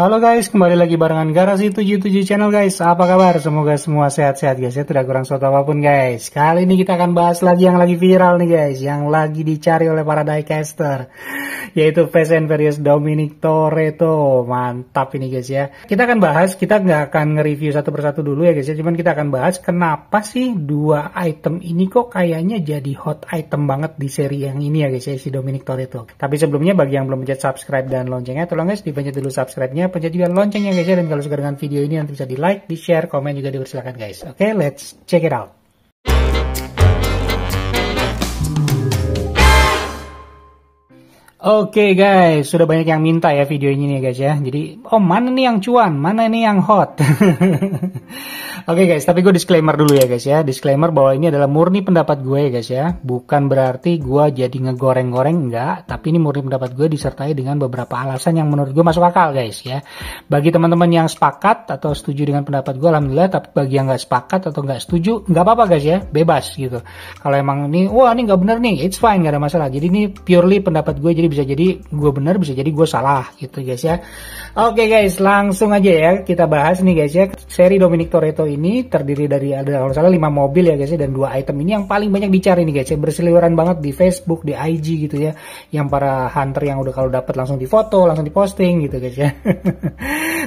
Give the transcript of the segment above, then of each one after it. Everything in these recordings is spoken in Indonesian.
Halo guys, kembali lagi barengan Garasi77 channel guys. Apa kabar? Semoga semua sehat-sehat guys ya, tidak kurang suatu apapun guys. Kali ini kita akan bahas lagi yang lagi viral nih guys, yang lagi dicari oleh para diecaster, yaitu Fast and Furious Dominic Toretto. Mantap ini guys ya. Kita akan bahas, kita nggak akan nge-review satu persatu dulu ya guys ya, cuman kita akan bahas kenapa sih dua item ini kok kayaknya jadi hot item banget di seri yang ini ya guys ya, si Dominic Toretto. Tapi sebelumnya bagi yang belum pencet subscribe dan loncengnya, tolong guys dipencet dulu subscribe-nya, pencet juga loncengnya guys ya, dan kalau suka dengan video ini nanti bisa di like, di share, komen juga dipersilakan guys. Oke, let's check it out. Oke guys, sudah banyak yang minta ya video ini nih guys ya. Jadi, mana nih yang cuan, mana nih yang hot. Oke guys, tapi gue disclaimer dulu ya guys ya. Disclaimer bahwa ini adalah murni pendapat gue ya guys ya. Bukan berarti gue jadi ngegoreng-goreng, enggak. Tapi ini murni pendapat gue disertai dengan beberapa alasan yang menurut gue masuk akal guys ya. Bagi teman-teman yang sepakat atau setuju dengan pendapat gue, alhamdulillah. Tapi bagi yang nggak sepakat atau nggak setuju, nggak apa-apa guys ya, bebas gitu. Kalau emang ini, wah ini nggak bener nih, it's fine, nggak ada masalah. Jadi ini purely pendapat gue, jadi bisa jadi gue bener, bisa jadi gue salah gitu guys ya. Oke guys, langsung aja ya kita bahas nih guys ya. Seri Dominic Toretto ini terdiri dari ada kalau salah 5 mobil ya guys ya, dan 2 item ini yang paling banyak dicari nih guys ya, berseliweran banget di Facebook, di IG gitu ya, yang para hunter yang udah kalau dapat langsung difoto, langsung diposting gitu guys ya.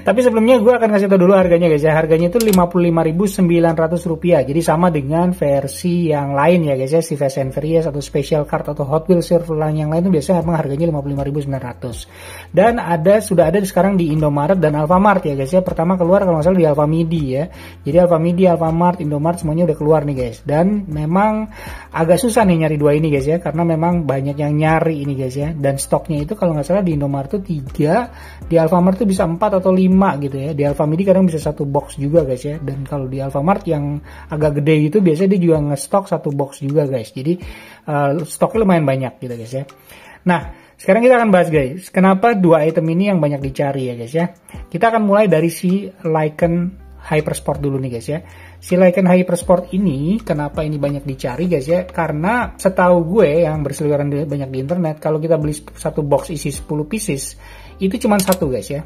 Tapi sebelumnya gue akan kasih tau dulu harganya guys ya. Harganya itu Rp55.900, jadi sama dengan versi yang lain ya guys ya, si Fast and Furious atau Special Card atau Hot Wheels Silverline yang lain itu biasanya emang harganya Rp55.900. Dan sudah ada sekarang di Indomaret dan Alfamart ya guys ya. Pertama keluar kalau nggak salah di Alfamidi ya. Jadi Alfamidi, Alfamart, Indomaret semuanya udah keluar nih guys. Dan memang agak susah nih nyari dua ini guys ya, karena memang banyak yang nyari ini guys ya. Dan stoknya itu kalau nggak salah di Indomaret tuh 3, di Alfamart tuh bisa 4 atau 5 gitu ya. Di Alfamidi kadang bisa 1 box juga guys ya. Dan kalau di Alfamart yang agak gede gitu biasanya dia juga nge-stok 1 box juga guys. Jadi stoknya lumayan banyak gitu guys ya. Nah, sekarang kita akan bahas guys, kenapa 2 item ini yang banyak dicari ya guys ya. Kita akan mulai dari si Lycan Hypersport dulu nih guys ya. Si Lycan Hypersport ini kenapa ini banyak dicari guys ya, karena setahu gue yang berseliweran banyak di internet, kalau kita beli 1 box isi 10 pieces itu cuma 1 guys ya.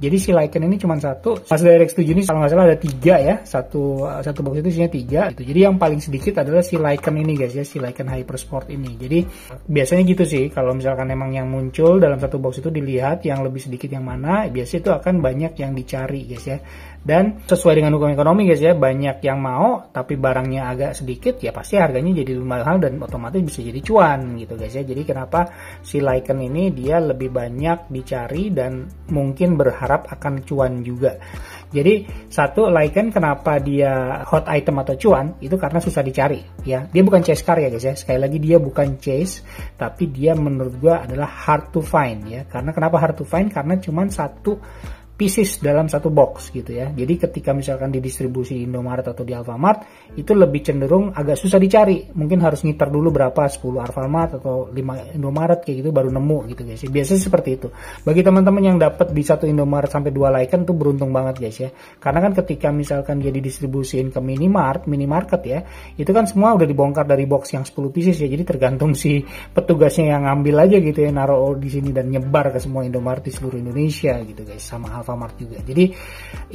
Jadi si Lycan ini cuma 1. Mazda RX-7 ini kalau nggak salah ada 3 ya. Satu box itu isinya 3 gitu. Jadi yang paling sedikit adalah si Lycan ini guys ya, si Lycan Hypersport ini. Jadi biasanya gitu sih, kalau misalkan emang yang muncul dalam 1 box itu dilihat yang lebih sedikit yang mana, biasanya itu akan banyak yang dicari guys ya. Dan sesuai dengan hukum ekonomi guys ya, banyak yang mau tapi barangnya agak sedikit ya pasti harganya jadi mahal dan otomatis bisa jadi cuan gitu guys ya. Jadi kenapa si Lycan ini dia lebih banyak dicari dan mungkin berharap akan cuan juga. Jadi satu, Lycan kenapa dia hot item atau cuan itu karena susah dicari ya. Dia bukan chase car ya guys ya. Sekali lagi dia bukan chase, tapi dia menurut gua adalah hard to find ya. Karena kenapa hard to find? Karena cuma 1 pieces dalam 1 box gitu ya. Jadi ketika misalkan didistribusi di Indomaret atau di Alfamart itu lebih cenderung agak susah dicari. Mungkin harus ngiter dulu berapa, 10 Alfamart atau 5 Indomaret kayak gitu baru nemu gitu guys. Biasanya seperti itu. Bagi teman-teman yang dapat di 1 Indomaret sampai 2 Lycan tuh beruntung banget guys ya. Karena kan ketika misalkan dia didistribusiin ke minimarket ya, itu kan semua udah dibongkar dari box yang 10 pieces ya. Jadi tergantung si petugasnya yang ngambil aja gitu ya, naruh di sini dan nyebar ke semua Indomaret di seluruh Indonesia gitu guys, sama Alfamart juga. Jadi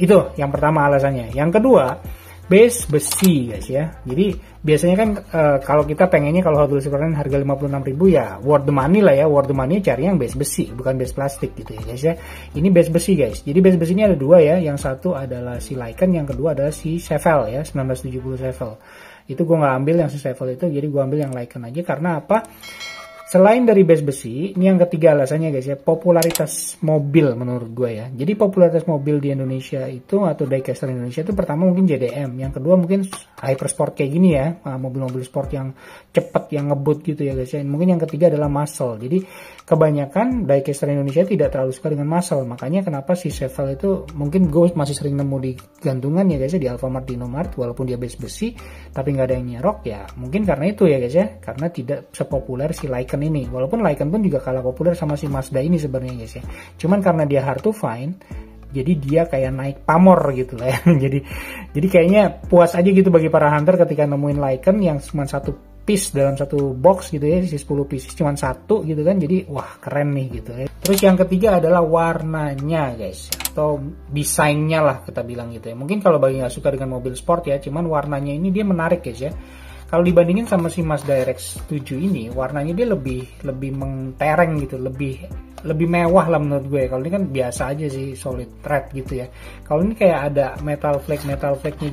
itu yang pertama alasannya. Yang kedua, base besi guys ya. Jadi biasanya kan kalau kita pengennya kalau Hot Wheels Silverline harga 56.000 ya worth the money lah ya. Worth the money cari yang base besi, bukan base plastik gitu ya guys ya. Ini base besi guys. Jadi base besinya ada 2 ya. Yang satu adalah si Lycan, yang kedua adalah si Chevelle ya, 1970 Chevelle. Itu gue nggak ambil yang si Chevelle itu, jadi gue ambil yang Lycan aja. Karena apa? Selain dari base besi, ini yang ketiga alasannya guys ya, popularitas mobil menurut gue ya. Jadi popularitas mobil di Indonesia itu atau diecaster Indonesia itu pertama mungkin JDM, yang kedua mungkin hypersport kayak gini ya, mobil-mobil sport yang cepet, yang ngebut gitu ya guys ya. Mungkin yang ketiga adalah muscle. Jadi kebanyakan diecaster Indonesia tidak terlalu suka dengan muscle, makanya kenapa si Chevelle itu mungkin gue masih sering nemu di gantungan ya guys ya, di Alfamart, di Indomaret, walaupun dia base besi tapi nggak ada yang nyerok ya. Mungkin karena itu ya guys ya, karena tidak sepopuler si Lycan ini. Walaupun Lycan pun juga kalah populer sama si Mazda ini sebenarnya guys ya. Cuman karena dia hard to find, jadi dia kayak naik pamor gitu lah ya. jadi kayaknya puas aja gitu bagi para hunter ketika nemuin Lycan yang cuma 1 piece dalam satu box gitu ya, isi 10 pieces cuman satu gitu kan, jadi wah keren nih gitu ya. Terus yang ketiga adalah warnanya guys, atau desainnya lah kita bilang gitu ya. Mungkin kalau bagi nggak suka dengan mobil sport ya, cuman warnanya ini dia menarik guys ya. Kalau dibandingin sama si Mazda RX-7 ini, warnanya dia lebih mentereng gitu, lebih mewah lah menurut gue. Kalau ini kan biasa aja sih, solid red gitu ya. Kalau ini kayak ada metal flake-nya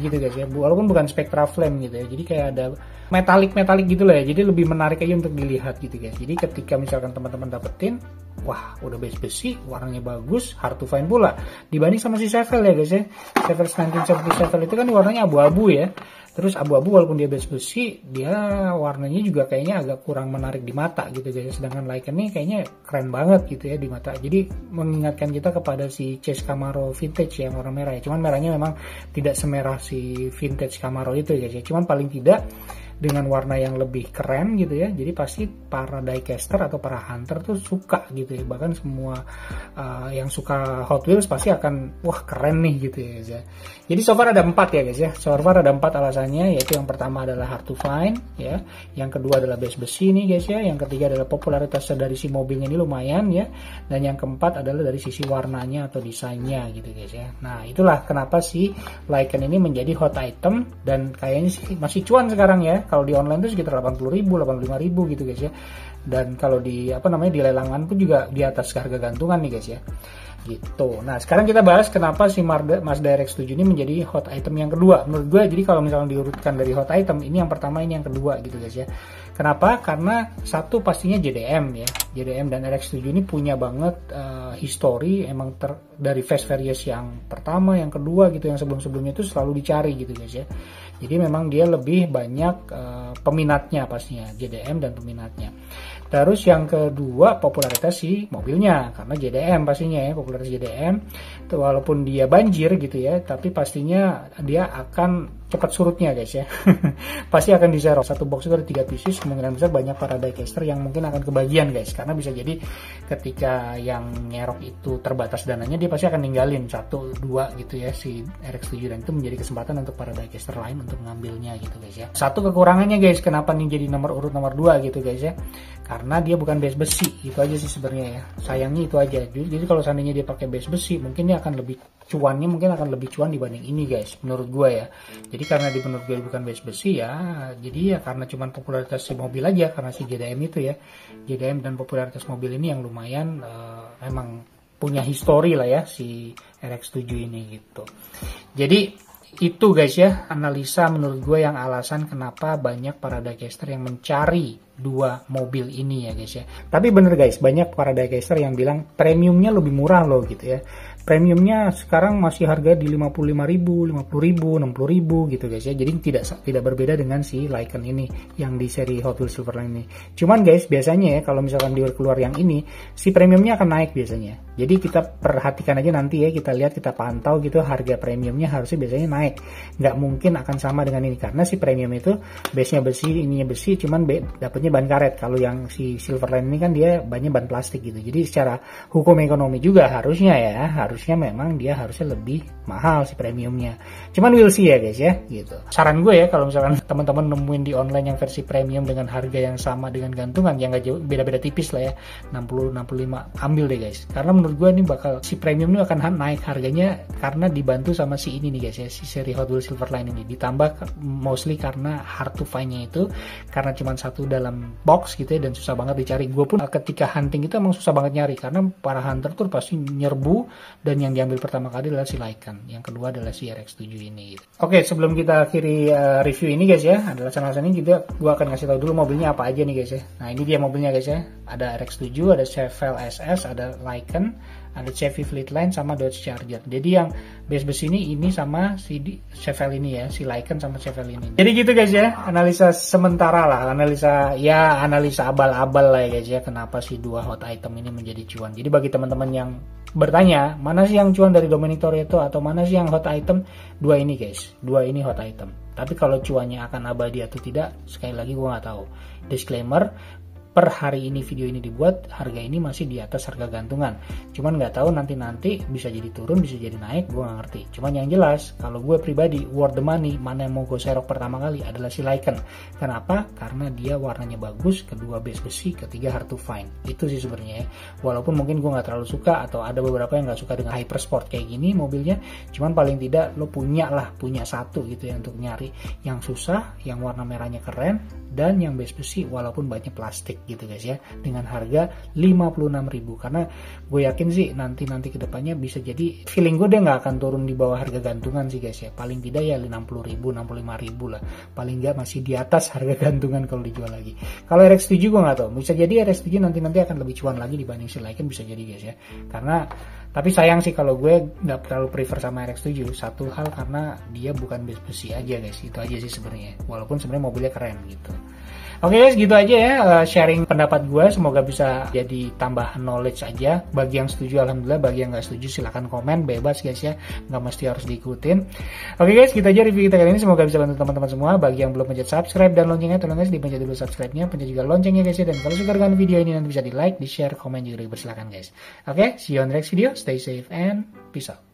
gitu guys ya. Walaupun bukan Spectra Flame gitu ya. Jadi kayak ada metalik gitu lah ya. Jadi lebih menarik aja untuk dilihat gitu guys. Jadi ketika misalkan teman-teman dapetin, wah udah besi, warnanya bagus, hard to find pula. Dibanding sama si Chevelle ya guys ya. Chevelle 1977 itu kan warnanya abu-abu ya. Terus abu-abu walaupun dia besi, dia warnanya juga kayaknya agak kurang menarik di mata gitu guys. Sedangkan Lycan ini kayaknya keren banget gitu ya di mata. Jadi mengingatkan kita kepada si Chase Camaro vintage yang warna merah ya. Cuman merahnya memang tidak semerah si vintage Camaro itu guys ya. Cuman paling tidak dengan warna yang lebih keren gitu ya, jadi pasti para diecaster atau para hunter tuh suka gitu ya. Bahkan semua yang suka Hot Wheels pasti akan wah keren nih gitu ya guys ya. Jadi so far ada 4 ya guys ya, so far ada 4 alasannya, yaitu yang pertama adalah hard to find ya, yang kedua adalah besi nih guys ya, yang ketiga adalah popularitas dari si mobilnya ini lumayan ya, dan yang keempat adalah dari sisi warnanya atau desainnya gitu guys ya. Nah itulah kenapa si Lycan ini menjadi hot item, dan kayaknya sih masih cuan sekarang ya. Kalau di online itu sekitar 80.000, 85.000 gitu guys ya. Dan kalau di di lelangan pun juga di atas harga gantungan nih guys ya. Gitu. Nah, sekarang kita bahas kenapa si Mazda RX-7 ini menjadi hot item yang kedua. Menurut gue, jadi kalau misalnya diurutkan dari hot item, ini yang pertama, ini yang kedua gitu guys ya. Kenapa? Karena satu pastinya JDM ya. JDM dan RX-7 ini punya banget history emang dari Fast Furious yang pertama, yang kedua gitu, yang sebelum-sebelumnya itu selalu dicari gitu guys ya. Jadi memang dia lebih banyak peminatnya pastinya, JDM dan peminatnya. Terus yang kedua popularitas si mobilnya, karena JDM pastinya ya, popularitas JDM. Walaupun dia banjir gitu ya, tapi pastinya dia akan cepat surutnya guys ya. Pasti akan diserok. Satu box itu ada 3 pieces, kemungkinan besar banyak para diecaster yang mungkin akan kebagian guys. Karena bisa jadi ketika yang nyerok itu terbatas dananya, dia pasti akan ninggalin 1-2 gitu ya si RX-7, dan itu menjadi kesempatan untuk para diecaster lain untuk mengambilnya gitu guys ya. Satu kekurangannya guys, kenapa nih jadi nomor 2 gitu guys ya. Karena dia bukan base besi, itu aja sih sebenarnya ya. Sayangnya itu aja. Jadi kalau seandainya dia pakai base besi, mungkin dia akan lebih cuannya lebih cuan dibanding ini guys, menurut gue ya. Jadi karena di menurut gue bukan base besi ya, jadi ya karena cuman popularitas si mobil aja, karena si JDM itu ya, JDM dan popularitas mobil ini yang lumayan memang punya histori lah ya si RX-7 ini gitu. Jadi itu guys ya, analisa menurut gue yang alasan kenapa banyak para diecaster yang mencari dua mobil ini ya guys ya. Tapi bener guys, banyak para diecaster yang bilang premiumnya lebih murah loh gitu ya. Premiumnya sekarang masih harga di 55.000, 50.000, 60.000 gitu guys ya. Jadi tidak berbeda dengan si Lycan ini yang di seri Hot Wheels Silverline ini. Cuman guys, biasanya ya kalau misalkan dia keluar yang ini, si premiumnya akan naik biasanya. Jadi kita perhatikan aja nanti ya, kita lihat, kita pantau gitu, harga premiumnya harusnya biasanya naik. Nggak mungkin akan sama dengan ini, karena si premium itu base-nya besi, ininya besi, cuman dapatnya ban karet. Kalau yang si Silverline ini kan dia bannya ban plastik gitu. Jadi secara hukum ekonomi juga harusnya memang dia harusnya lebih mahal si premiumnya. Cuman we'll see ya guys ya gitu. Saran gue ya, kalau misalkan teman-teman nemuin di online yang versi premium dengan harga yang sama dengan gantungan, yang nggak jauh, beda-beda tipis lah ya, 60-65, ambil deh guys. Karena menurut gue ini bakal, si premium ini akan naik harganya karena dibantu sama si ini nih guys ya, si seri Hot Wheels Silverline ini. Ditambah mostly karena hard to find-nya itu, karena cuma satu dalam box gitu ya, dan susah banget dicari. Gue pun ketika hunting itu emang susah banget nyari, karena para hunter tuh pasti nyerbu, dan yang diambil pertama kali adalah si Lycan, yang kedua adalah si RX-7 ini gitu. Oke, sebelum kita akhiri review ini guys ya, adalah alasan ini juga gue akan ngasih tahu dulu mobilnya apa aja nih guys ya. Nah ini dia mobilnya guys ya, ada RX-7, ada Chevelle SS, ada Lycan, ada Chevy Fleetline, sama Dodge Charger. Jadi yang base ini sama si Chevelle ini ya, si Lycan sama Chevelle ini. Jadi gitu guys ya, analisa sementara lah, analisa abal-abal lah ya guys ya, kenapa si dua hot item ini menjadi cuan. Jadi bagi teman-teman yang bertanya, mana sih yang cuan dari Dominator itu, atau mana sih yang hot item, dua ini guys, dua ini hot item. Tapi kalau cuannya akan abadi atau tidak, sekali lagi gue nggak tahu. Disclaimer, per hari ini video ini dibuat, harga ini masih di atas harga gantungan. Cuman nggak tahu nanti bisa jadi turun, bisa jadi naik, gue nggak ngerti. Cuman yang jelas, kalau gue pribadi, worth the money, mana yang mau gue serok pertama kali adalah si Lycan. Kenapa? Karena dia warnanya bagus, kedua base besi, ketiga hard to find. Itu sih sebenarnya ya. Walaupun mungkin gue nggak terlalu suka, atau ada beberapa yang nggak suka dengan hypersport kayak gini mobilnya, cuman paling tidak lo punya satu gitu ya untuk nyari yang susah, yang warna merahnya keren, dan yang base besi walaupun banyak plastik gitu guys ya, dengan harga 56.000. Karena gue yakin sih nanti kedepannya bisa jadi, feeling gue dia nggak akan turun di bawah harga gantungan sih guys ya, paling tidak ya 60.000, 65.000 lah, paling nggak masih di atas harga gantungan kalau dijual lagi. Kalau RX7 gue nggak tahu, bisa jadi RX7 nanti akan lebih cuan lagi dibanding si Lycan, bisa jadi guys ya. Karena tapi sayang sih kalau gue nggak terlalu prefer sama RX7. Satu hal karena dia bukan base besi aja guys, itu aja sih sebenarnya. Walaupun sebenarnya mobilnya keren gitu. Oke guys, gitu aja ya sharing pendapat gue. Semoga bisa jadi tambahan knowledge aja. Bagi yang setuju alhamdulillah, bagi yang nggak setuju silahkan komen, bebas guys ya, nggak mesti harus diikutin. Oke guys, gitu aja review kita kali ini. Semoga bisa bantu teman-teman semua. Bagi yang belum pencet subscribe dan loncengnya, tolong guys dipencet dulu subscribe-nya, pencet juga loncengnya guys ya. Dan kalau suka dengan video ini nanti bisa di like, di share, komen juga dipersilakan guys. Oke, see you on the next video. Stay safe and peace out.